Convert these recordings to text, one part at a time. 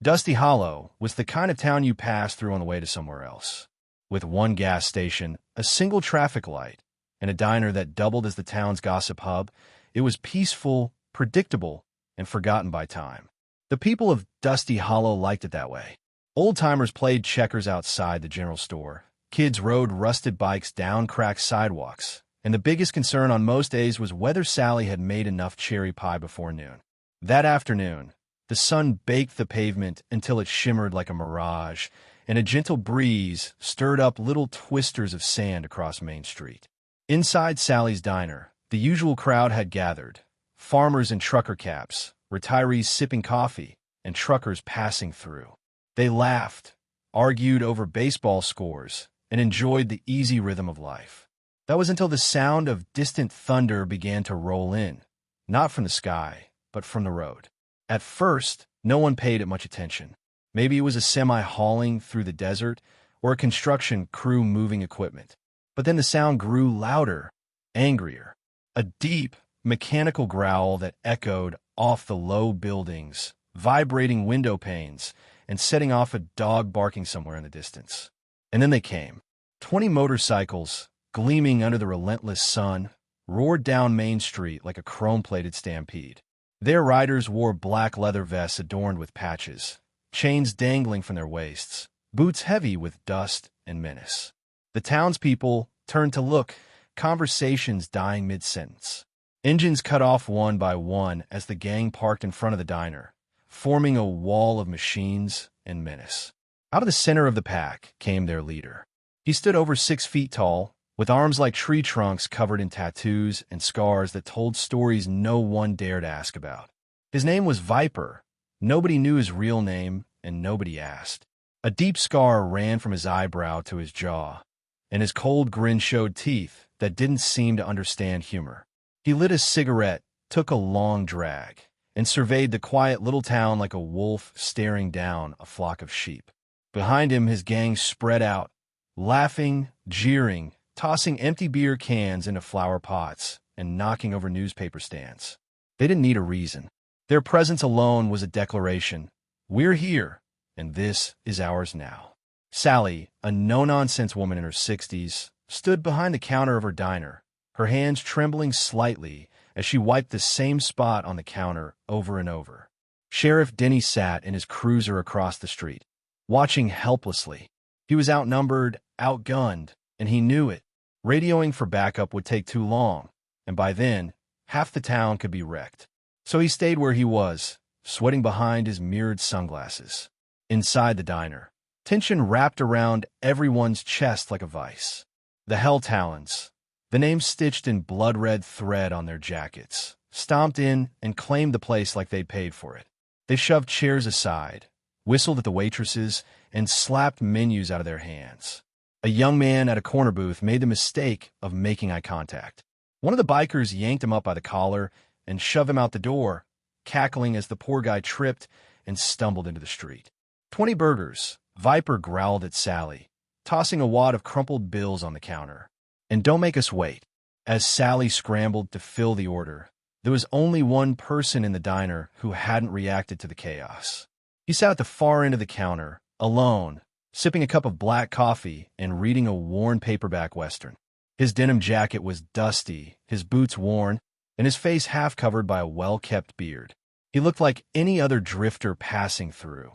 Dusty Hollow was the kind of town you passed through on the way to somewhere else. With one gas station, a single traffic light, and a diner that doubled as the town's gossip hub, it was peaceful, predictable, and forgotten by time. The people of Dusty Hollow liked it that way. Old-timers played checkers outside the general store. Kids rode rusted bikes down cracked sidewalks, and the biggest concern on most days was whether Sally had made enough cherry pie before noon. That afternoon, the sun baked the pavement until it shimmered like a mirage, and a gentle breeze stirred up little twisters of sand across Main Street. Inside Sally's diner, the usual crowd had gathered: farmers in trucker caps, retirees sipping coffee, and truckers passing through. They laughed, argued over baseball scores, and enjoyed the easy rhythm of life. That was until the sound of distant thunder began to roll in, not from the sky, but from the road. At first, no one paid it much attention. Maybe it was a semi hauling through the desert, or a construction crew moving equipment. But then the sound grew louder, angrier. A deep, mechanical growl that echoed off the low buildings, vibrating window panes, and setting off a dog barking somewhere in the distance. And then they came. 20 motorcycles, gleaming under the relentless sun, roared down Main Street like a chrome-plated stampede. Their riders wore black leather vests adorned with patches, chains dangling from their waists, boots heavy with dust and menace. The townspeople turned to look, conversations dying mid-sentence. Engines cut off one by one as the gang parked in front of the diner, forming a wall of machines and menace. Out of the center of the pack came their leader. He stood over 6 feet tall, with arms like tree trunks covered in tattoos and scars that told stories no one dared ask about. His name was Viper. Nobody knew his real name, and nobody asked. A deep scar ran from his eyebrow to his jaw, and his cold grin showed teeth that didn't seem to understand humor. He lit a cigarette, took a long drag, and surveyed the quiet little town like a wolf staring down a flock of sheep. Behind him, his gang spread out, laughing, jeering, tossing empty beer cans into flower pots, and knocking over newspaper stands. They didn't need a reason. Their presence alone was a declaration. We're here, and this is ours now. Sally, a no-nonsense woman in her 60s, stood behind the counter of her diner, her hands trembling slightly as she wiped the same spot on the counter over and over. Sheriff Denny sat in his cruiser across the street, watching helplessly. He was outnumbered, outgunned, and he knew it. Radioing for backup would take too long, and by then, half the town could be wrecked. So he stayed where he was, sweating behind his mirrored sunglasses. Inside the diner, tension wrapped around everyone's chest like a vice. The Hell Talons, the name stitched in blood-red thread on their jackets, stomped in and claimed the place like they'd paid for it. They shoved chairs aside, whistled at the waitresses, and slapped menus out of their hands. A young man at a corner booth made the mistake of making eye contact. One of the bikers yanked him up by the collar and shoved him out the door, cackling as the poor guy tripped and stumbled into the street. 20 burgers, Viper growled at Sally, tossing a wad of crumpled bills on the counter. And don't make us wait. As Sally scrambled to fill the order, there was only one person in the diner who hadn't reacted to the chaos. He sat at the far end of the counter, alone, sipping a cup of black coffee and reading a worn paperback Western. His denim jacket was dusty, his boots worn, and his face half covered by a well-kept beard. He looked like any other drifter passing through,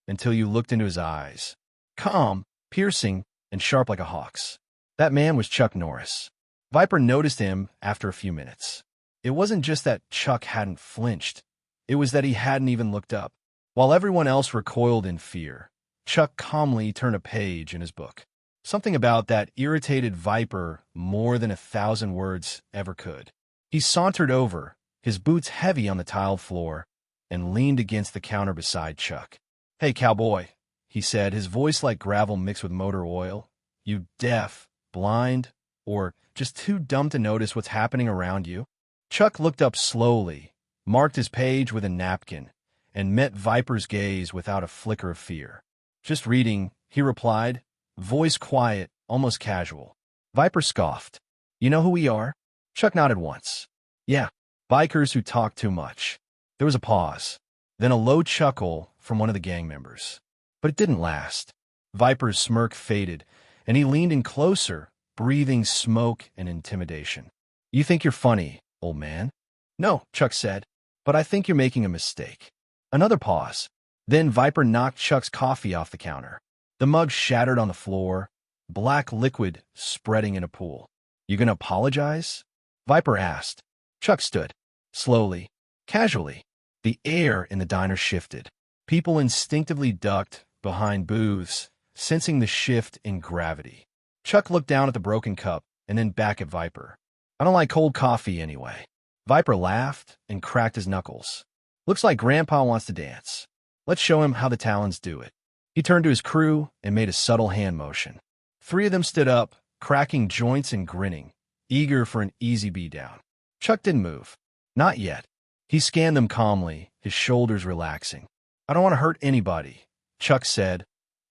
until you looked into his eyes. Calm, piercing, and sharp like a hawk's. That man was Chuck Norris. Viper noticed him after a few minutes. It wasn't just that Chuck hadn't flinched. It was that he hadn't even looked up. While everyone else recoiled in fear, Chuck calmly turned a page in his book. Something about that irritated Viper more than 1,000 words ever could. He sauntered over, his boots heavy on the tiled floor, and leaned against the counter beside Chuck. "Hey, cowboy," he said, his voice like gravel mixed with motor oil. "You deaf, blind, or just too dumb to notice what's happening around you?" Chuck looked up slowly, marked his page with a napkin, and met Viper's gaze without a flicker of fear. "Just reading," he replied, voice quiet, almost casual. Viper scoffed. "You know who we are?" Chuck nodded once. "Yeah, bikers who talk too much." There was a pause, then a low chuckle from one of the gang members. But it didn't last. Viper's smirk faded, and he leaned in closer, breathing smoke and intimidation. "You think you're funny, old man?" "No," Chuck said, "but I think you're making a mistake." Another pause. Then Viper knocked Chuck's coffee off the counter. The mug shattered on the floor, black liquid spreading in a pool. "You gonna apologize?" Viper asked. Chuck stood. Slowly, casually. The air in the diner shifted. People instinctively ducked behind booths, sensing the shift in gravity. Chuck looked down at the broken cup and then back at Viper. "I don't like cold coffee anyway." Viper laughed and cracked his knuckles. "Looks like Grandpa wants to dance. Let's show him how the Talons do it." He turned to his crew and made a subtle hand motion. 3 of them stood up, cracking joints and grinning, eager for an easy beatdown. Chuck didn't move. Not yet. He scanned them calmly, his shoulders relaxing. "I don't want to hurt anybody," Chuck said,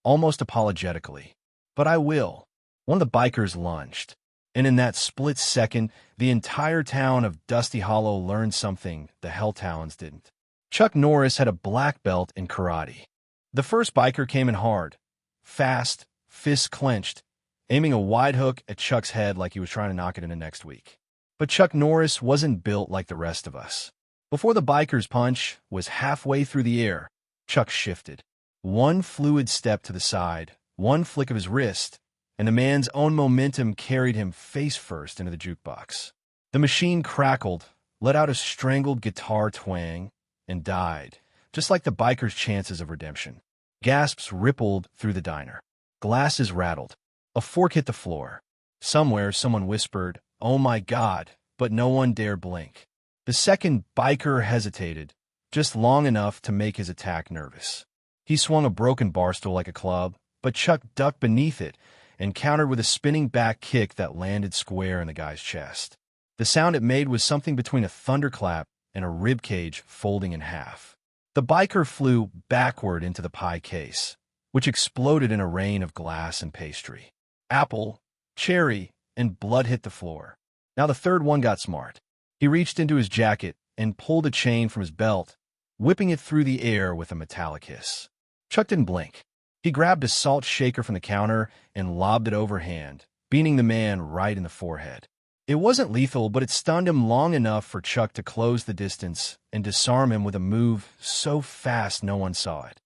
almost apologetically. "But I will." One of the bikers lunged, and in that split second, the entire town of Dusty Hollow learned something the Hell Talons didn't. Chuck Norris had a black belt in karate. The first biker came in hard, fast, fists clenched, aiming a wide hook at Chuck's head like he was trying to knock it into next week. But Chuck Norris wasn't built like the rest of us. Before the biker's punch was halfway through the air, Chuck shifted. One fluid step to the side, one flick of his wrist, and the man's own momentum carried him face first into the jukebox. The machine crackled, let out a strangled guitar twang, and died, just like the biker's chances of redemption. Gasps rippled through the diner. Glasses rattled. A fork hit the floor. Somewhere, someone whispered, "Oh my God," but no one dared blink. The second biker hesitated, just long enough to make his attack nervous. He swung a broken bar stool like a club, but Chuck ducked beneath it and countered with a spinning back kick that landed square in the guy's chest. The sound it made was something between a thunderclap and a ribcage folding in half. The biker flew backward into the pie case, which exploded in a rain of glass and pastry. Apple, cherry, and blood hit the floor. Now the third one got smart. He reached into his jacket and pulled a chain from his belt, whipping it through the air with a metallic hiss. Chuck didn't blink. He grabbed a salt shaker from the counter and lobbed it overhand, beating the man right in the forehead. It wasn't lethal, but it stunned him long enough for Chuck to close the distance and disarm him with a move so fast no one saw it.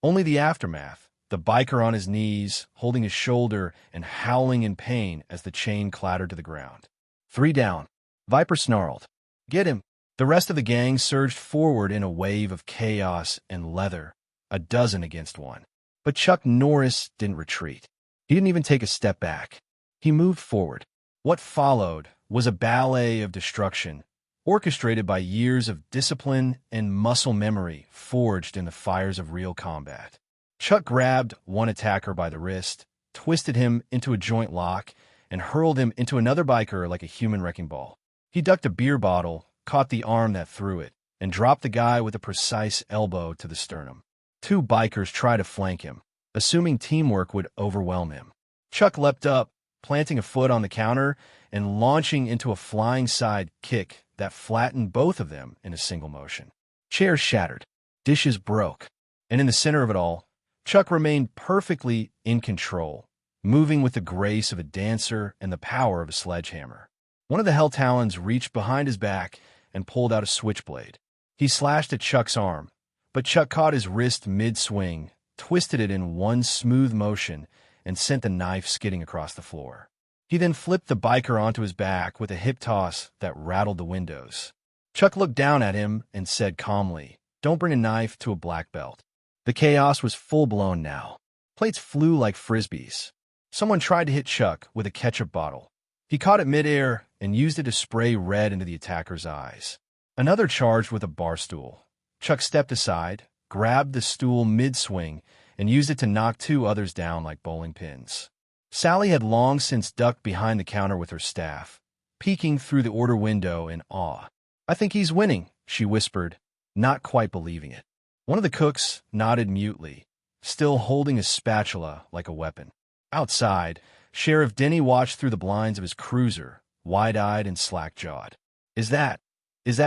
Only the aftermath, the biker on his knees, holding his shoulder and howling in pain as the chain clattered to the ground. 3 down. Viper snarled. "Get him!" The rest of the gang surged forward in a wave of chaos and leather, a dozen against one. But Chuck Norris didn't retreat. He didn't even take a step back. He moved forward. What followed was a ballet of destruction, orchestrated by years of discipline and muscle memory forged in the fires of real combat. Chuck grabbed one attacker by the wrist, twisted him into a joint lock, and hurled him into another biker like a human wrecking ball. He ducked a beer bottle, caught the arm that threw it, and dropped the guy with a precise elbow to the sternum. 2 bikers tried to flank him, assuming teamwork would overwhelm him. Chuck leapt up, planting a foot on the counter and launching into a flying side kick that flattened both of them in a single motion. Chairs shattered, dishes broke, and in the center of it all, Chuck remained perfectly in control, moving with the grace of a dancer and the power of a sledgehammer. One of the Hell Talons reached behind his back and pulled out a switchblade. He slashed at Chuck's arm, but Chuck caught his wrist mid-swing, twisted it in one smooth motion, and sent the knife skidding across the floor. He then flipped the biker onto his back with a hip toss that rattled the windows. Chuck looked down at him and said calmly, "Don't bring a knife to a black belt." The chaos was full-blown now. Plates flew like frisbees. Someone tried to hit Chuck with a ketchup bottle. He caught it midair and used it to spray red into the attacker's eyes. Another charged with a bar stool. Chuck stepped aside, grabbed the stool mid-swing, and used it to knock 2 others down like bowling pins. Sally had long since ducked behind the counter with her staff, peeking through the order window in awe. "I think he's winning," she whispered, not quite believing it. One of the cooks nodded mutely, still holding a spatula like a weapon. Outside, Sheriff Denny watched through the blinds of his cruiser, wide-eyed and slack-jawed. Is that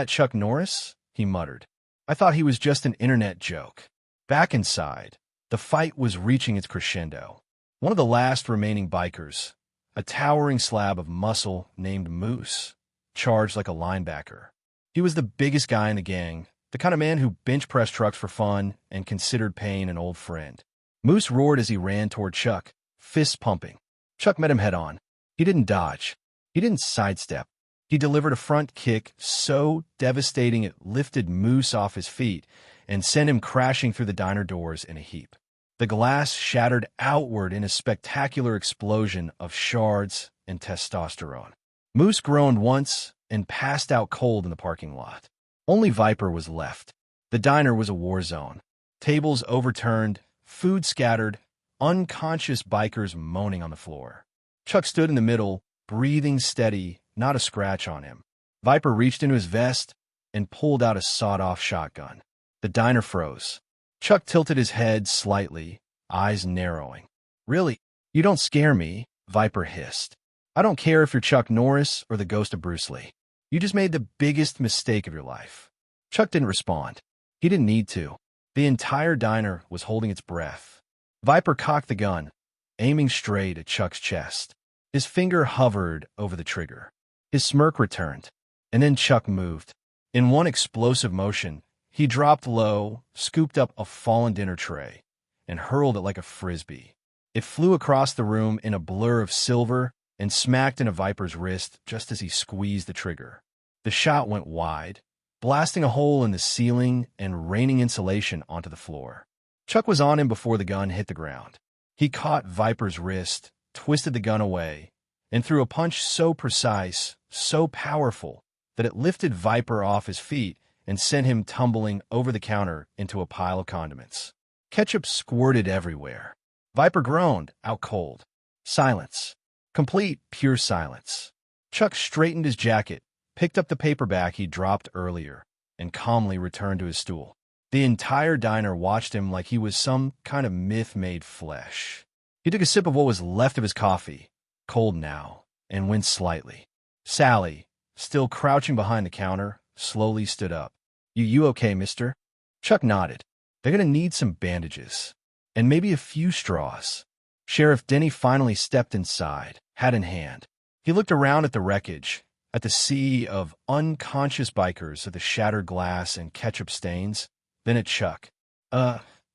Chuck Norris?" he muttered. "I thought he was just an internet joke." Back inside, the fight was reaching its crescendo. One of the last remaining bikers, a towering slab of muscle named Moose, charged like a linebacker. He was the biggest guy in the gang, the kind of man who bench-pressed trucks for fun and considered paying an old friend. Moose roared as he ran toward Chuck, fists pumping. Chuck met him head-on. He didn't dodge. He didn't sidestep. He delivered a front kick so devastating it lifted Moose off his feet and sent him crashing through the diner doors in a heap. The glass shattered outward in a spectacular explosion of shards and testosterone. Moose groaned once and passed out cold in the parking lot. Only Viper was left. The diner was a war zone. Tables overturned, food scattered, unconscious bikers moaning on the floor. Chuck stood in the middle, breathing steady, not a scratch on him. Viper reached into his vest and pulled out a sawed-off shotgun. The diner froze. Chuck tilted his head slightly, eyes narrowing. "Really? You don't scare me," Viper hissed. "I don't care if you're Chuck Norris or the ghost of Bruce Lee. You just made the biggest mistake of your life." Chuck didn't respond. He didn't need to. The entire diner was holding its breath. Viper cocked the gun, aiming straight at Chuck's chest. His finger hovered over the trigger. His smirk returned, and then Chuck moved. In one explosive motion, he dropped low, scooped up a fallen dinner tray, and hurled it like a frisbee. It flew across the room in a blur of silver and smacked into Viper's wrist just as he squeezed the trigger. The shot went wide, blasting a hole in the ceiling and raining insulation onto the floor. Chuck was on him before the gun hit the ground. He caught Viper's wrist, twisted the gun away, and threw a punch so precise, so powerful, that it lifted Viper off his feet and sent him tumbling over the counter into a pile of condiments. Ketchup squirted everywhere. Viper groaned, out cold. Silence. Complete, pure silence. Chuck straightened his jacket, picked up the paperback he dropped earlier, and calmly returned to his stool. The entire diner watched him like he was some kind of myth made flesh. He took a sip of what was left of his coffee, cold now, and winced slightly. Sally, still crouching behind the counter, slowly stood up. You okay, mister?" Chuck nodded. "They're going to need some bandages. And maybe a few straws." Sheriff Denny finally stepped inside, hat in hand. He looked around at the wreckage, at the sea of unconscious bikers, at the shattered glass and ketchup stains, then at Chuck.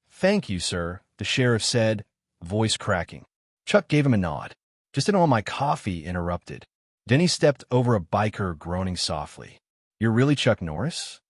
Thank you, sir," the sheriff said, voice cracking. Chuck gave him a nod. "Just didn't want my coffee interrupted." Denny stepped over a biker, groaning softly. "You're really Chuck Norris?"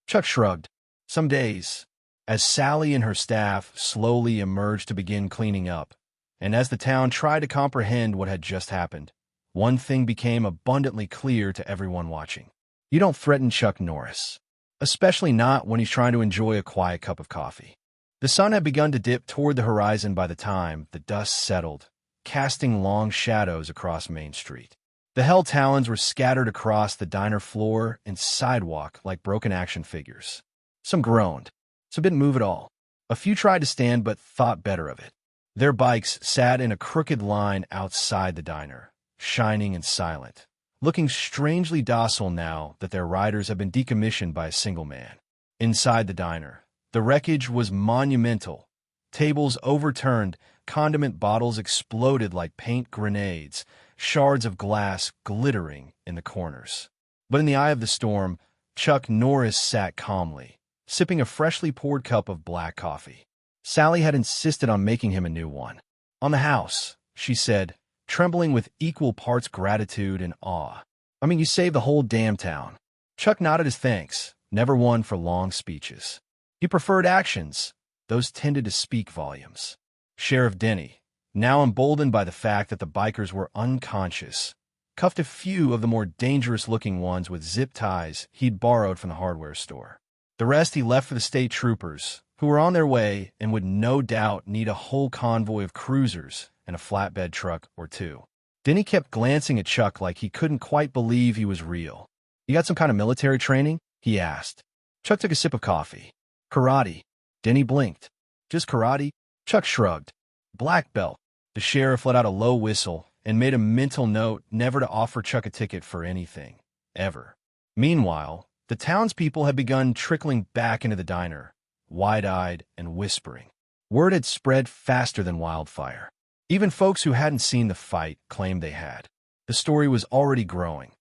Chuck shrugged. "Some days." As Sally and her staff slowly emerged to begin cleaning up, and as the town tried to comprehend what had just happened, one thing became abundantly clear to everyone watching. You don't threaten Chuck Norris, especially not when he's trying to enjoy a quiet cup of coffee. The sun had begun to dip toward the horizon by the time the dust settled, casting long shadows across Main Street. The Hell Talons were scattered across the diner floor and sidewalk like broken action figures. Some groaned. Some didn't move at all. A few tried to stand but thought better of it. Their bikes sat in a crooked line outside the diner, shining and silent, looking strangely docile now that their riders had been decommissioned by a single man. Inside the diner, the wreckage was monumental. Tables overturned, condiment bottles exploded like paint grenades, shards of glass glittering in the corners. But in the eye of the storm, Chuck Norris sat calmly, sipping a freshly poured cup of black coffee. Sally had insisted on making him a new one. "On the house," she said, trembling with equal parts gratitude and awe. "I mean, you saved the whole damn town." Chuck nodded his thanks, never one for long speeches. He preferred actions. Those tended to speak volumes. Sheriff Denny, now emboldened by the fact that the bikers were unconscious, cuffed a few of the more dangerous-looking ones with zip ties he'd borrowed from the hardware store. The rest he left for the state troopers, who were on their way and would no doubt need a whole convoy of cruisers and a flatbed truck or two. Denny kept glancing at Chuck like he couldn't quite believe he was real. "You got some kind of military training?" he asked. Chuck took a sip of coffee. "Karate." Denny blinked. "Just karate?" Chuck shrugged. "Black belt." The sheriff let out a low whistle and made a mental note never to offer Chuck a ticket for anything, ever. Meanwhile, the townspeople had begun trickling back into the diner, wide-eyed and whispering. Word had spread faster than wildfire. Even folks who hadn't seen the fight claimed they had. The story was already growing.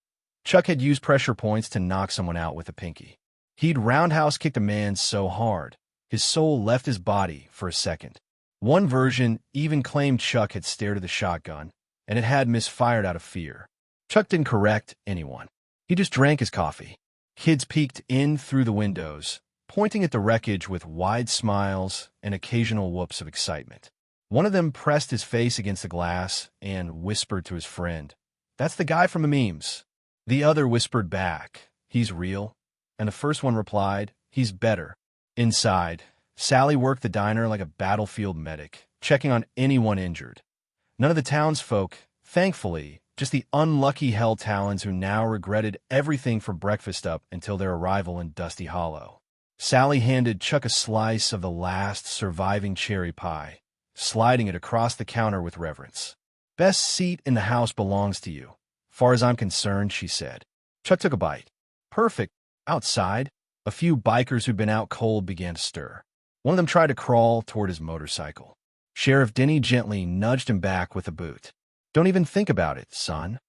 Chuck had used pressure points to knock someone out with a pinky. He'd roundhouse kicked a man so hard, his soul left his body for a second. One version even claimed Chuck had stared at the shotgun, and it had misfired out of fear. Chuck didn't correct anyone. He just drank his coffee. Kids peeked in through the windows, pointing at the wreckage with wide smiles and occasional whoops of excitement. One of them pressed his face against the glass and whispered to his friend, "That's the guy from the memes." The other whispered back, "He's real." And the first one replied, "He's better." Inside, Sally worked the diner like a battlefield medic, checking on anyone injured. None of the townsfolk, thankfully, just the unlucky Hell Talons who now regretted everything for breakfast up until their arrival in Dusty Hollow. Sally handed Chuck a slice of the last surviving cherry pie, sliding it across the counter with reverence. "Best seat in the house belongs to you. Far as I'm concerned," she said. Chuck took a bite. "Perfect." Outside, a few bikers who'd been out cold began to stir. One of them tried to crawl toward his motorcycle. Sheriff Denny gently nudged him back with a boot. "Don't even think about it, son."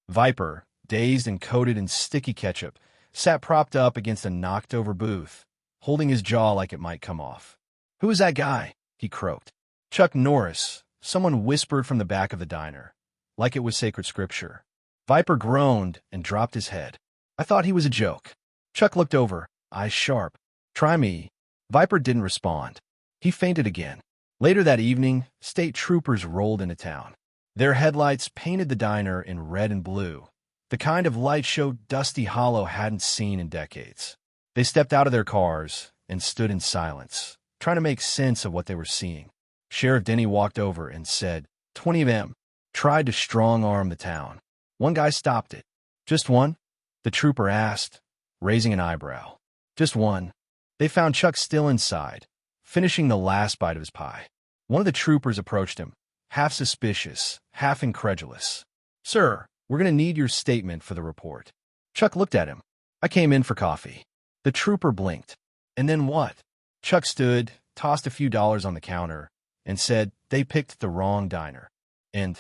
Viper, dazed and coated in sticky ketchup, sat propped up against a knocked-over booth, holding his jaw like it might come off. "Who is that guy?" he croaked. "Chuck Norris," someone whispered from the back of the diner, like it was sacred scripture. Viper groaned and dropped his head. "I thought he was a joke." Chuck looked over, eyes sharp. "Try me." Viper didn't respond. He fainted again. Later that evening, state troopers rolled into town. Their headlights painted the diner in red and blue, the kind of light show Dusty Hollow hadn't seen in decades. They stepped out of their cars and stood in silence, trying to make sense of what they were seeing. Sheriff Denny walked over and said, "20 of them tried to strong-arm the town. One guy stopped it." "Just one?" the trooper asked, raising an eyebrow. "Just one." They found Chuck still inside, finishing the last bite of his pie. One of the troopers approached him, half suspicious, half incredulous. "Sir, we're going to need your statement for the report." Chuck looked at him. "I came in for coffee." The trooper blinked. "And then what?" Chuck stood, tossed a few dollars on the counter, and said they picked the wrong diner. And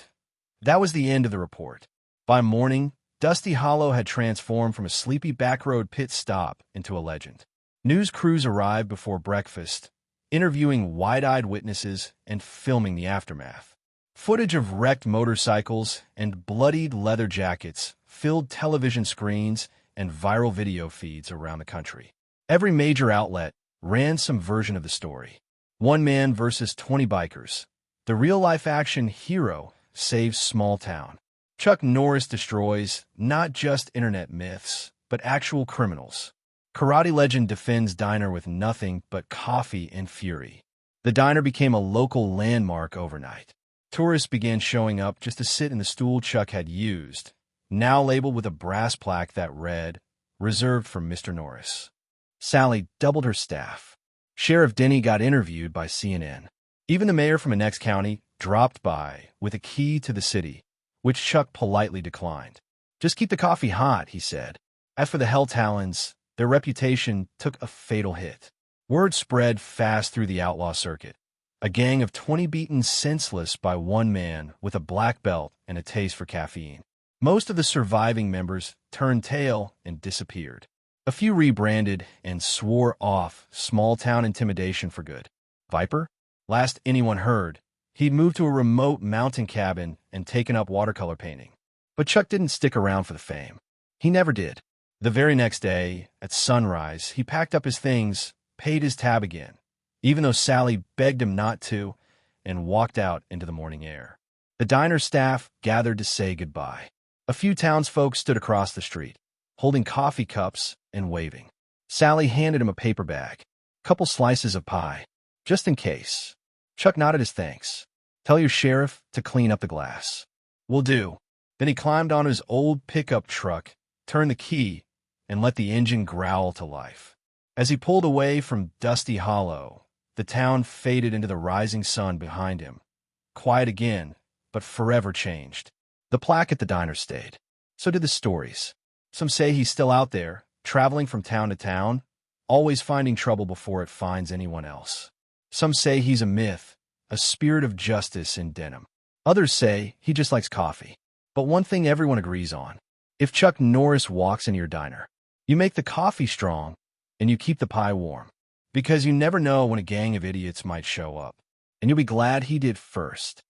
that was the end of the report. By morning, Dusty Hollow had transformed from a sleepy backroad pit stop into a legend. News crews arrived before breakfast, interviewing wide-eyed witnesses and filming the aftermath. Footage of wrecked motorcycles and bloodied leather jackets filled television screens and viral video feeds around the country. Every major outlet ran some version of the story. One man versus 20 bikers. The real-life action hero saves small town. Chuck Norris destroys not just internet myths, but actual criminals. Karate legend defends diner with nothing but coffee and fury. The diner became a local landmark overnight. Tourists began showing up just to sit in the stool Chuck had used, now labeled with a brass plaque that read, "Reserved for Mr. Norris." Sally doubled her staff. Sheriff Denny got interviewed by CNN. Even the mayor from the next county dropped by with a key to the city, which Chuck politely declined. "Just keep the coffee hot," he said. As for the Hell Talons, their reputation took a fatal hit. Word spread fast through the outlaw circuit. A gang of 20 beaten senseless by one man with a black belt and a taste for caffeine. Most of the surviving members turned tail and disappeared. A few rebranded and swore off small-town intimidation for good. Viper? Last anyone heard, he'd moved to a remote mountain cabin and taken up watercolor painting. But Chuck didn't stick around for the fame. He never did. The very next day, at sunrise, he packed up his things, paid his tab again, even though Sally begged him not to, and walked out into the morning air. The diner staff gathered to say goodbye. A few townsfolk stood across the street, holding coffee cups and waving. Sally handed him a paper bag, a couple slices of pie, just in case. Chuck nodded his thanks. "Tell your sheriff to clean up the glass." "Will do." Then he climbed on his old pickup truck, turned the key, and let the engine growl to life. As he pulled away from Dusty Hollow, the town faded into the rising sun behind him. Quiet again, but forever changed. The plaque at the diner stayed. So did the stories. Some say he's still out there, traveling from town to town, always finding trouble before it finds anyone else. Some say he's a myth, a spirit of justice in denim. Others say he just likes coffee. But one thing everyone agrees on: if Chuck Norris walks into your diner, you make the coffee strong and you keep the pie warm. Because you never know when a gang of idiots might show up. And you'll be glad he did first.